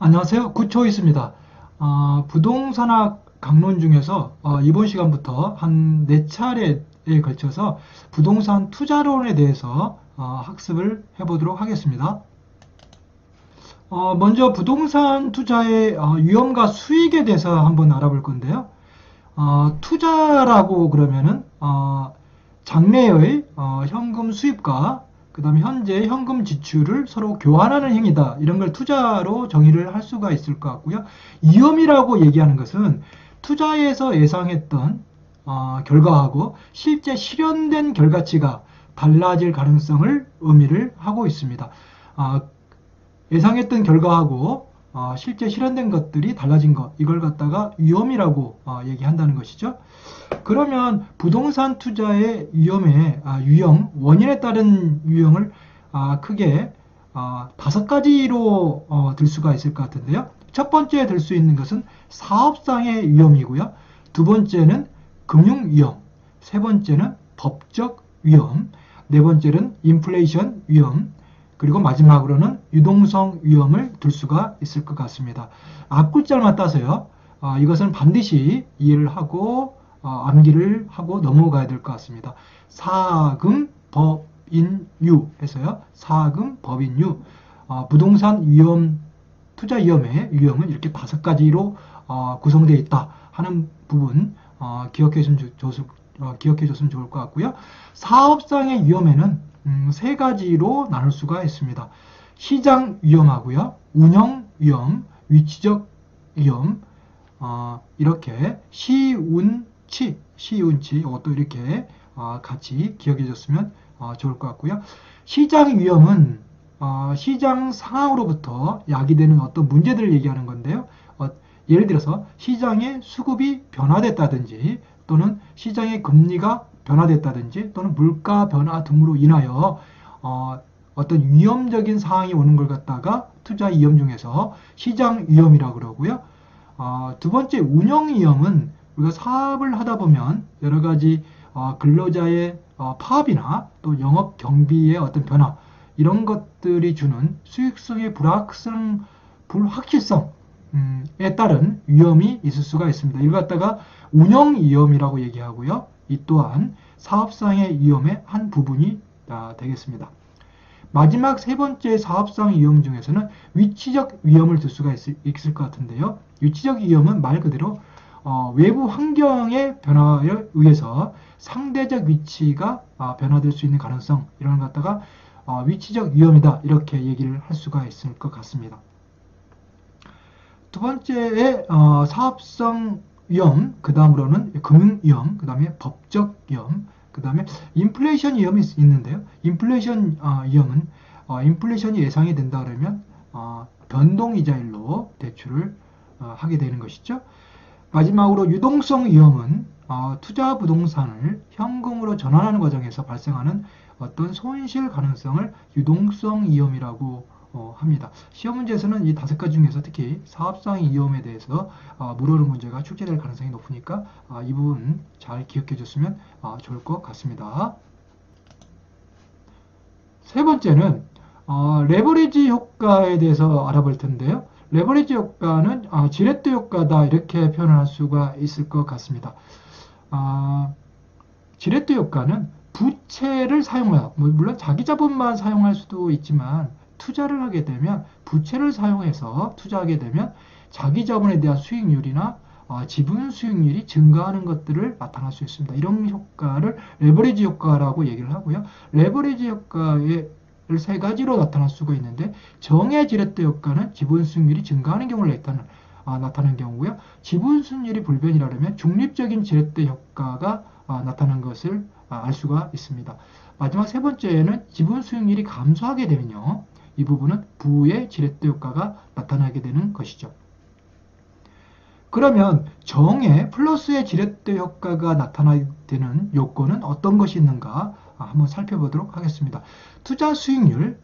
안녕하세요. 굿초이스입니다. 부동산학 강론 중에서 이번 시간부터 한 4차례에 걸쳐서 부동산 투자론에 대해서 학습을 해보도록 하겠습니다. 먼저 부동산 투자의 위험과 수익에 대해서 한번 알아볼 건데요. 투자라고 그러면은 장래의 현금 수입과 그 다음에 현재 현금 지출을 서로 교환하는 행위다. 이런 걸 투자로 정의를 할 수가 있을 것 같고요. 위험이라고 얘기하는 것은 투자에서 예상했던 결과하고 실제 실현된 결과치가 달라질 가능성을 의미를 하고 있습니다. 예상했던 결과하고 실제 실현된 것들이 달라진 것, 이걸 갖다가 위험이라고 얘기한다는 것이죠. 그러면 부동산 투자의 유형, 원인에 따른 유형을 크게 5가지로 들 수가 있을 것 같은데요. 첫 번째 들 수 있는 것은 사업상의 위험이고요. 두 번째는 금융 위험, 세 번째는 법적 위험, 네 번째는 인플레이션 위험, 그리고 마지막으로는 유동성 위험을 들 수가 있을 것 같습니다. 앞글자만 따서요. 이것은 반드시 이해를 하고 암기를 하고 넘어가야 될 것 같습니다. 사금, 법, 인, 유 해서요. 사금, 법, 인, 유. 부동산 위험, 투자 위험의 유형은 이렇게 5가지로 구성되어 있다 하는 부분 기억해 줬으면 좋을 것 같고요. 사업상의 위험에는 3가지로 나눌 수가 있습니다. 시장 위험하고요. 운영 위험, 위치적 위험, 이렇게 시운치 이것도 이렇게 같이 기억해 줬으면 좋을 것 같고요. 시장 위험은 시장 상황으로부터 야기되는 어떤 문제들을 얘기하는 건데요. 예를 들어서 시장의 수급이 변화됐다든지 또는 시장의 금리가 변화됐다든지 또는 물가 변화 등으로 인하여 어떤 위험적인 상황이 오는 걸 갖다가 투자 위험 중에서 시장 위험이라고 그러고요. 두 번째 운영 위험은 우리가 사업을 하다 보면 여러 가지 근로자의 파업이나 또 영업 경비의 어떤 변화 이런 것들이 주는 수익성의 불확실성에 따른 위험이 있을 수가 있습니다. 이걸 갖다가 운영 위험이라고 얘기하고요. 이 또한 사업상의 위험의 한 부분이 되겠습니다. 마지막 세 번째 사업상 위험 중에서는 위치적 위험을 들 수가 있을 것 같은데요. 위치적 위험은 말 그대로 외부 환경의 변화에 의해서 상대적 위치가 변화될 수 있는 가능성, 이런 걸 갖다가 위치적 위험이다 이렇게 얘기를 할 수가 있을 것 같습니다. 두 번째에 사업성 위험, 그 다음으로는 금융 위험, 그 다음에 법적 위험, 그 다음에 인플레이션 위험이 있는데요. 인플레이션 위험은 인플레이션이 예상이 된다 그러면 변동이자율로 대출을 하게 되는 것이죠. 마지막으로 유동성 위험은 투자 부동산을 현금으로 전환하는 과정에서 발생하는 어떤 손실 가능성을 유동성 위험이라고 합니다. 시험 문제에서는 이 5가지 중에서 특히 사업상 위험에 대해서 물어보는 문제가 출제될 가능성이 높으니까 이 부분 잘 기억해 줬으면 좋을 것 같습니다. 세 번째는 레버리지 효과에 대해서 알아볼 텐데요. 레버리지 효과는 지렛대 효과다 이렇게 표현할 수가 있을 것 같습니다. 지렛대 효과는 부채를 사용하여, 물론 자기 자본만 사용할 수도 있지만 투자를 하게 되면 부채를 사용해서 투자하게 되면 자기 자본에 대한 수익률이나 지분 수익률이 증가하는 것들을 나타날 수 있습니다. 이런 효과를 레버리지 효과라고 얘기를 하고요. 레버리지 효과의 3가지로 나타날 수가 있는데 정의 지렛대 효과는 지분 수익률이 증가하는 경우를 나타나는 경우고요. 지분 수익률이 불변이라면 중립적인 지렛대 효과가 나타나는 것을 알 수가 있습니다. 마지막 세 번째는 지분 수익률이 감소하게 되면요. 이 부분은 부의 지렛대 효과가 나타나게 되는 것이죠. 그러면 정의 플러스의 지렛대 효과가 나타나게 되는 요건은 어떤 것이 있는가 한번 살펴보도록 하겠습니다. 투자 수익률,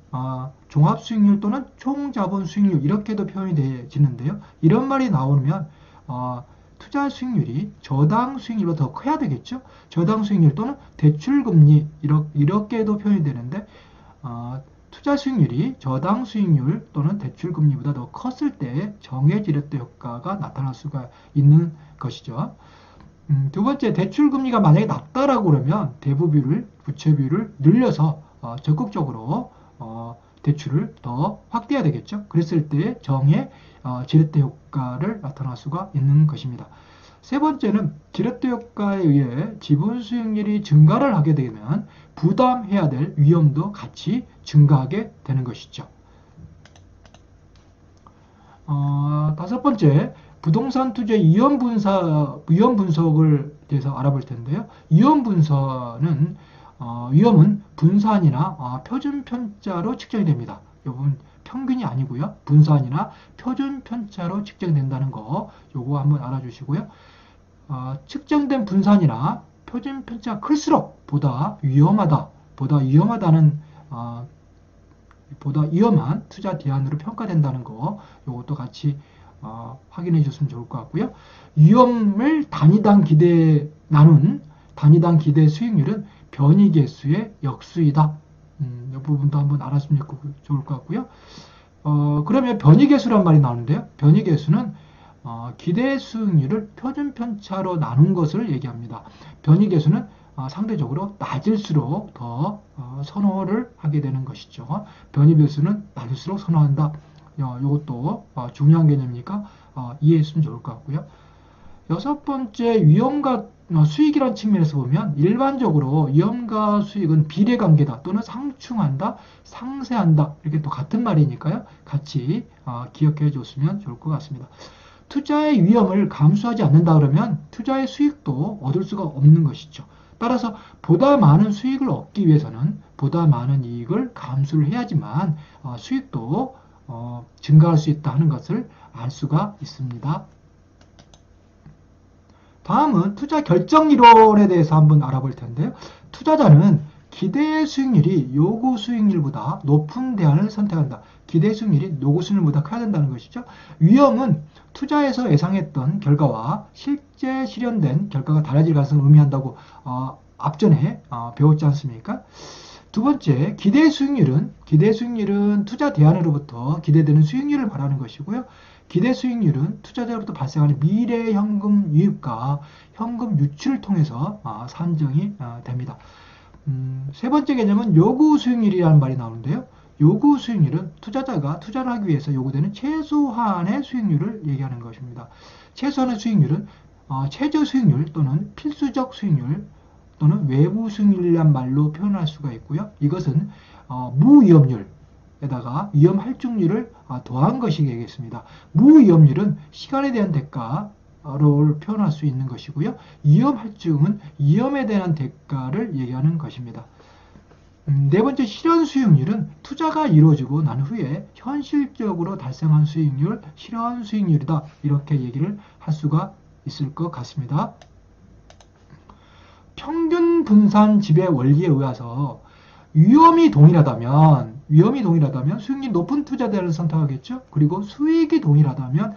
종합 수익률 또는 총자본 수익률 이렇게도 표현이 되어지는데요. 이런 말이 나오면 투자 수익률이 저당 수익률보다 더 커야 되겠죠. 저당 수익률 또는 대출금리 이렇게도 표현이 되는데 투자 수익률이 저당 수익률 또는 대출금리보다 더 컸을 때 정의 지렛대 효과가 나타날 수가 있는 것이죠. 두 번째, 대출금리가 만약에 낮다라고 그러면 대부비율을, 부채비율을 늘려서 적극적으로 대출을 더 확대해야 되겠죠. 그랬을 때 정의 지렛대 효과를 나타날 수가 있는 것입니다. 세 번째는 지렛대 효과에 의해 지분 수익률이 증가를 하게 되면 부담해야 될 위험도 같이 증가하게 되는 것이죠. 다섯 번째, 부동산 투자의 위험 분석을 대해서 알아볼 텐데요. 위험은 분산이나 표준 편차로 측정이 됩니다. 이건 평균이 아니고요. 분산이나 표준 편차로 측정된다는 거 요거 한번 알아주시고요. 측정된 분산이나 표준 편차가 클수록 보다 위험한 투자 대안으로 평가된다는 거 요것도 같이 확인해 주셨으면 좋을 것 같고요. 위험을 단위당 기대 수익률은 변이계수의 역수이다. 이 부분도 한번 알았으면 좋을 것 같고요. 그러면 변이계수란 말이 나오는데요. 변이계수는 기대 수익률을 표준 편차로 나눈 것을 얘기합니다. 변이계수는 상대적으로 낮을수록 더 선호를 하게 되는 것이죠. 변이계수는 낮을수록 선호한다. 이것도 중요한 개념이니까 이해했으면 좋을 것 같고요. 여섯 번째, 위험과 수익이라는 측면에서 보면 일반적으로 위험과 수익은 비례관계다 또는 상충한다, 상쇄한다 이렇게 또 같은 말이니까요. 같이 기억해 줬으면 좋을 것 같습니다. 투자의 위험을 감수하지 않는다 그러면 투자의 수익도 얻을 수가 없는 것이죠. 따라서 보다 많은 수익을 얻기 위해서는 보다 많은 이익을 감수를 해야지만 수익도 증가할 수 있다는 것을 알 수가 있습니다. 다음은 투자 결정 이론에 대해서 한번 알아볼 텐데요. 투자자는 기대 수익률이 요구 수익률보다 높은 대안을 선택한다. 기대 수익률이 요구 수익률보다 커야 된다는 것이죠. 위험은 투자에서 예상했던 결과와 실제 실현된 결과가 달라질 가능성을 의미한다고 앞전에 배웠지 않습니까? 두 번째, 기대 수익률은 투자 대안으로부터 기대되는 수익률을 말하는 것이고요. 기대 수익률은 투자자로부터 발생하는 미래 현금 유입과 현금 유출을 통해서 산정이 됩니다. 세 번째 개념은 요구 수익률이라는 말이 나오는데요. 요구 수익률은 투자자가 투자를 하기 위해서 요구되는 최소한의 수익률을 얘기하는 것입니다. 최소한의 수익률은 최저 수익률 또는 필수적 수익률 또는 외부 수익률이란 말로 표현할 수가 있고요. 이것은 무위험률에다가 위험 할증률을 더한 것이 되겠습니다. 무위험률은 시간에 대한 대가를 표현할 수 있는 것이고요. 위험 할증은 위험에 대한 대가를 얘기하는 것입니다. 네 번째, 실현 수익률은 투자가 이루어지고 난 후에 현실적으로 달성한 수익률, 실현 수익률이다. 이렇게 얘기를 할 수가 있을 것 같습니다. 평균 분산 지배 원리에 의해서 위험이 동일하다면 수익률이 높은 투자 대안을 선택하겠죠. 그리고 수익이 동일하다면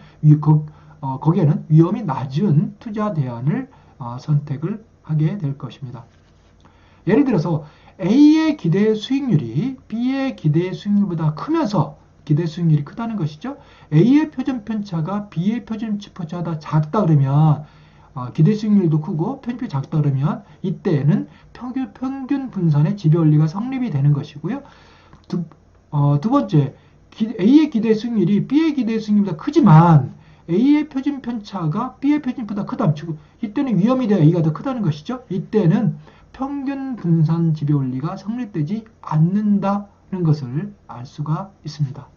거기에는 위험이 낮은 투자 대안을 선택을 하게 될 것입니다. 예를 들어서 A의 기대 수익률이 B의 기대 수익률보다 크면서 기대 수익률이 크다는 것이죠. A의 표준 편차가 B의 표준 편차보다 작다 그러면 기대 수익률도 크고 편입이 작다 그러면 이때는 평균 분산의 지배 원리가 성립이 되는 것이고요. 두 번째, A의 기대 수익률이 B의 기대 수익률보다 크지만 A의 표준 편차가 B의 표준보다 크다. 즉 이때는 위험이 되어 A가 더 크다는 것이죠. 이때는 평균 분산 지배 원리가 성립되지 않는다는 것을 알 수가 있습니다.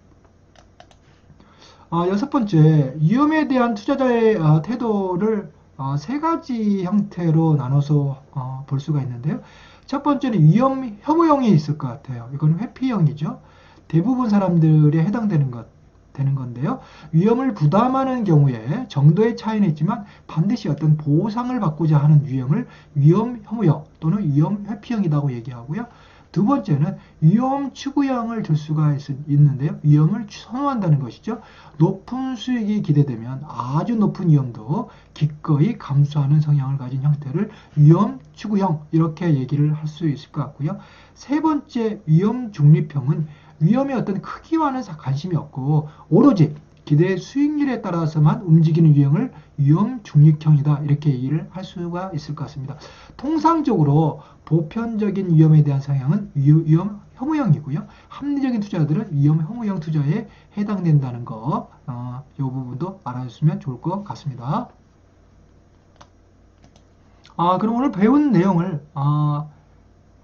여섯 번째, 위험에 대한 투자자의 태도를 세 가지 형태로 나눠서 볼 수가 있는데요. 첫 번째는 위험 혐오형이 있을 것 같아요. 이건 회피형이죠. 대부분 사람들에 되는 건데요. 위험을 부담하는 경우에 정도의 차이는 있지만 반드시 어떤 보상을 받고자 하는 유형을 위험 혐오형 또는 위험 회피형이라고 얘기하고요. 두 번째는 위험 추구형을 들 수가 있는데요. 위험을 선호한다는 것이죠. 높은 수익이 기대되면 아주 높은 위험도 기꺼이 감수하는 성향을 가진 형태를 위험 추구형 이렇게 얘기를 할 수 있을 것 같고요. 세 번째 위험 중립형은 위험의 어떤 크기와는 관심이 없고 오로지 기대 수익률에 따라서만 움직이는 유형을 위험 중립형이다 이렇게 얘기를 할 수가 있을 것 같습니다. 통상적으로 보편적인 위험에 대한 성향은 위험 혐오형이고요. 합리적인 투자들은 위험 혐오형 투자에 해당된다는 거, 이 부분도 알아주시면 좋을 것 같습니다. 그럼 오늘 배운 내용을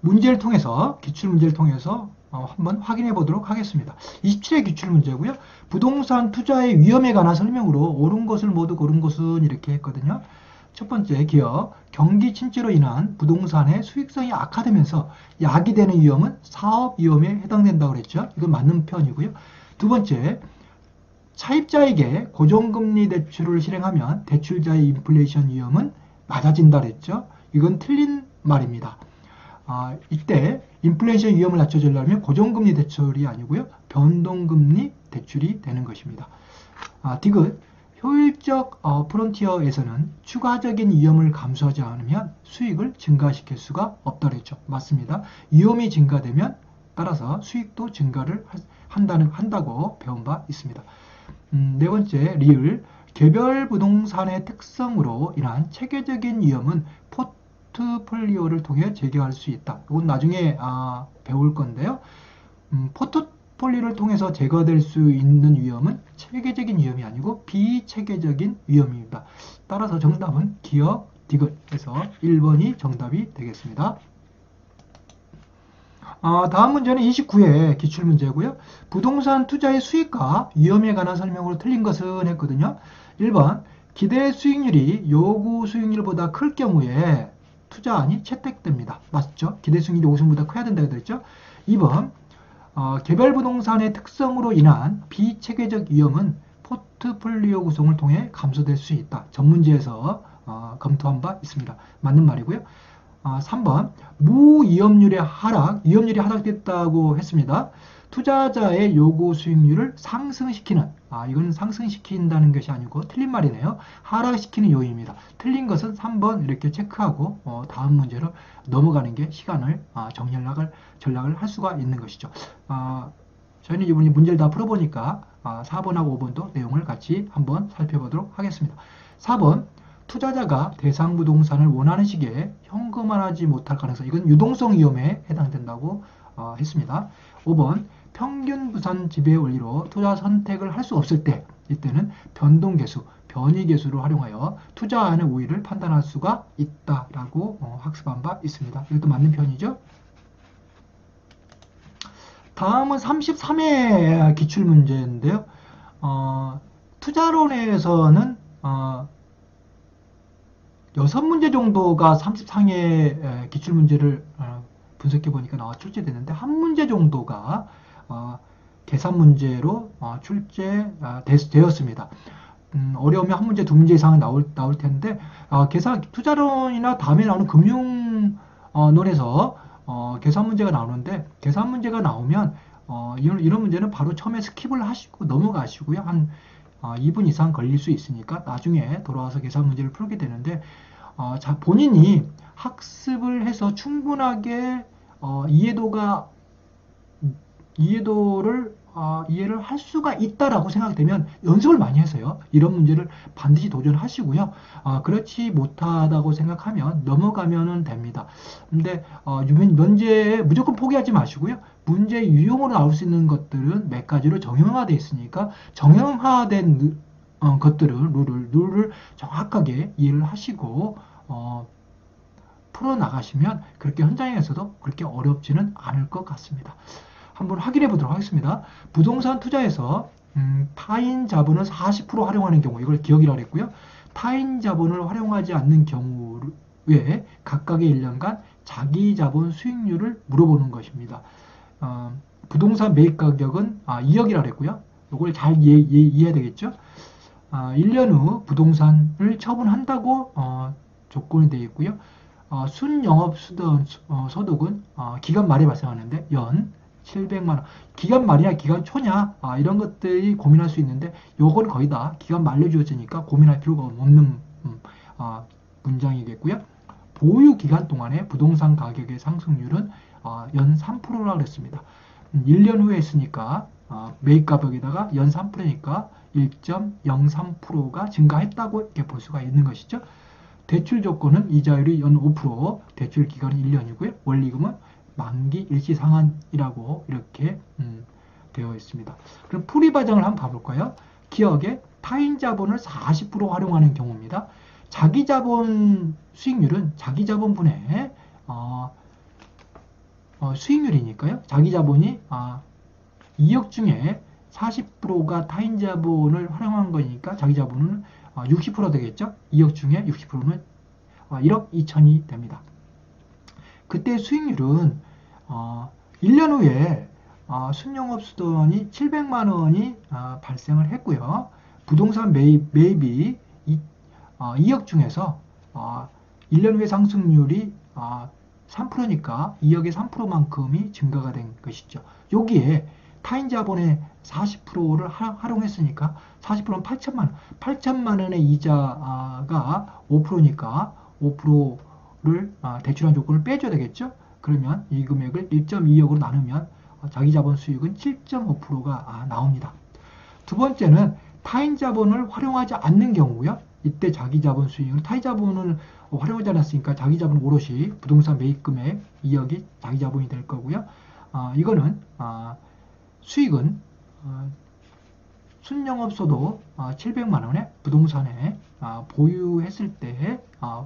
문제를 통해서 기출문제를 통해서 한번 확인해 보도록 하겠습니다. 27회 기출문제고요. 부동산 투자의 위험에 관한 설명으로 옳은 것을 모두 고른 것은 이렇게 했거든요. 첫 번째, 기업 경기 침체로 인한 부동산의 수익성이 악화되면서 야기되는 위험은 사업 위험에 해당된다고 그랬죠. 이건 맞는 편이고요. 두 번째, 차입자에게 고정금리 대출을 실행하면 대출자의 인플레이션 위험은 낮아진다 그랬죠. 이건 틀린 말입니다. 이때 인플레이션 위험을 낮춰주려면 고정금리 대출이 아니고요. 변동금리 대출이 되는 것입니다. 디귿 효율적 프론티어에서는 추가적인 위험을 감수하지 않으면 수익을 증가시킬 수가 없다 그랬죠. 맞습니다. 위험이 증가되면 따라서 수익도 증가를 한다고 배운 바 있습니다. 네 번째, 리을 개별 부동산의 특성으로 인한 체계적인 위험은 포트폴리오를 통해 제거할 수 있다. 이건 나중에 배울 건데요. 포트폴리오를 통해서 제거될 수 있는 위험은 체계적인 위험이 아니고 비체계적인 위험입니다. 따라서 정답은 기억 디귿에서 1번이 정답이 되겠습니다. 다음 문제는 29회 기출문제고요. 부동산 투자의 수익과 위험에 관한 설명으로 틀린 것은 했거든요. 1번 기대 수익률이 요구 수익률보다 클 경우에 투자안이 채택됩니다. 맞죠? 기대 수익률이 요구수익률보다 커야 된다고 했죠. 2번 개별 부동산의 특성으로 인한 비체계적 위험은 포트폴리오 구성을 통해 감소될 수 있다. 전문지에서 검토한 바 있습니다. 맞는 말이고요. 3번 무위험률의 하락, 위험률이 하락됐다고 했습니다. 투자자의 요구 수익률을 상승시키는, 이건 상승시킨다는 것이 아니고 틀린 말이네요. 하락시키는 요인입니다. 틀린 것은 3번 이렇게 체크하고 다음 문제로 넘어가는 게 시간을 전략을 할 수가 있는 것이죠. 저희는 이번에 문제를 다 풀어보니까 4번하고 5번도 내용을 같이 한번 살펴보도록 하겠습니다. 4번 투자자가 대상 부동산을 원하는 시기에 현금화하지 못할 가능성, 이건 유동성 위험에 해당된다고 했습니다. 5번 평균 부산 지배 원리로 투자 선택을 할 수 없을 때, 이때는 변동계수, 변이계수를 활용하여 투자안의 우위를 판단할 수가 있다라고 학습한 바 있습니다. 이것도 맞는 편이죠. 다음은 33회 기출문제인데요. 투자론에서는 6문제 정도가 33회 기출문제를 분석해 보니까 출제되는데 한 문제 정도가 계산 문제로 출제되었습니다. 어려우면 한 문제, 두 문제 이상은 나올 텐데 투자론이나 다음에 나오는 금융론에서 계산 문제가 나오는데 계산 문제가 나오면 이런 문제는 바로 처음에 스킵을 하시고 넘어가시고요. 한 2분 이상 걸릴 수 있으니까 나중에 돌아와서 계산 문제를 풀게 되는데 본인이 학습을 해서 충분하게 이해를 할 수가 있다라고 생각되면 연습을 많이 해서요. 이런 문제를 반드시 도전하시고요. 그렇지 못하다고 생각하면 넘어가면 됩니다. 근데 문제에 무조건 포기하지 마시고요. 문제 유형으로 나올 수 있는 것들은 몇 가지로 정형화되어 있으니까 정형화된 룰을 정확하게 이해를 하시고 풀어나가시면 그렇게 현장에서도 그렇게 어렵지는 않을 것 같습니다. 한번 확인해 보도록 하겠습니다. 부동산 투자에서 타인 자본을 40% 활용하는 경우, 이걸 기억이라고 했고요. 타인 자본을 활용하지 않는 경우에 각각의 1년간 자기 자본 수익률을 물어보는 것입니다. 부동산 매입 가격은 2억이라 그랬고요. 이걸 잘 이해해야 되겠죠. 1년 후 부동산을 처분한다고 조건이 되어 있고요. 순영업 소득은 기간 말에 발생하는데 연 700만 원. 기간 말이냐 기간 초냐 이런 것들이 고민할 수 있는데 요건 거의 다 기간 말로 주어지니까 고민할 필요가 없는 문장이겠고요. 보유 기간 동안의 부동산 가격의 상승률은 연 3%라 그랬습니다. 1년 후에 했으니까 매입 가격에다가 연 3%니까 1.03%가 증가했다고 이렇게 볼 수가 있는 것이죠. 대출 조건은 이자율이 연 5%, 대출 기간은 1년이고요. 원리금은 만기 일시 상환이라고 이렇게 되어 있습니다. 그럼 풀이 과정을 한번 봐볼까요? 기억에 타인 자본을 40% 활용하는 경우입니다. 자기 자본 수익률은 자기 자본분의 수익률이니까요. 자기 자본이 2억 중에 40%가 타인 자본을 활용한 거니까 자기 자본은 60% 되겠죠. 2억 중에 60%는 1억 2천이 됩니다. 그때 수익률은 1년 후에 순영업 수돈이 700만 원이 발생을 했고요. 부동산 매입이 2억 중에서 1년 후에 상승률이 3%니까 2억의 3%만큼이 증가가 된 것이죠. 여기에 타인 자본의 40%를 활용했으니까 40%는 8천만 원. 8천만 원의 이자가 5%니까 5%를 대출한 조건을 빼줘야 되겠죠. 그러면 이 금액을 1.2억으로 나누면 자기 자본 수익은 7.5%가 나옵니다. 두 번째는 타인 자본을 활용하지 않는 경우고요. 이때 자기 자본 수익은 타인 자본을 활용하지 않았으니까 자기 자본 오롯이 부동산 매입 금액 2억이 자기 자본이 될 거고요. 이거는 수익은 순영업소도 700만 원에 부동산에 보유했을 때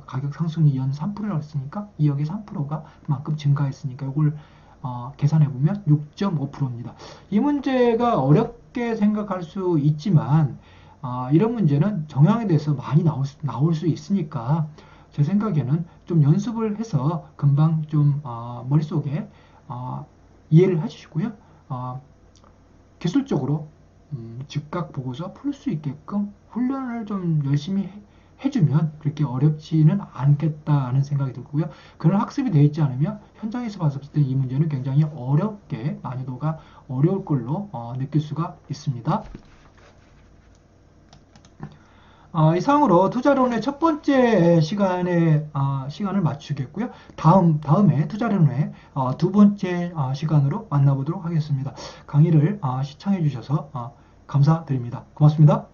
가격 상승이 연 3%라고 했으니까 2억의 3%가 그만큼 증가했으니까 이걸 계산해 보면 6.5%입니다. 이 문제가 어렵게 생각할 수 있지만 이런 문제는 정형에 대해서 많이 나올 수 있으니까 제 생각에는 좀 연습을 해서 금방 좀 머릿속에 이해를 해주시고요. 기술적으로 즉각 보고서 풀 수 있게끔 훈련을 좀 열심히 해주면 그렇게 어렵지는 않겠다는 생각이 들고요. 그런 학습이 되어 있지 않으면 현장에서 봤을 때 이 문제는 굉장히 어렵게 난이도가 어려울 걸로 느낄 수가 있습니다. 이상으로 투자론의 첫 번째 시간을 마치겠고요. 다음에 투자론의 두 번째 시간으로 만나보도록 하겠습니다. 강의를 시청해 주셔서 감사드립니다. 고맙습니다.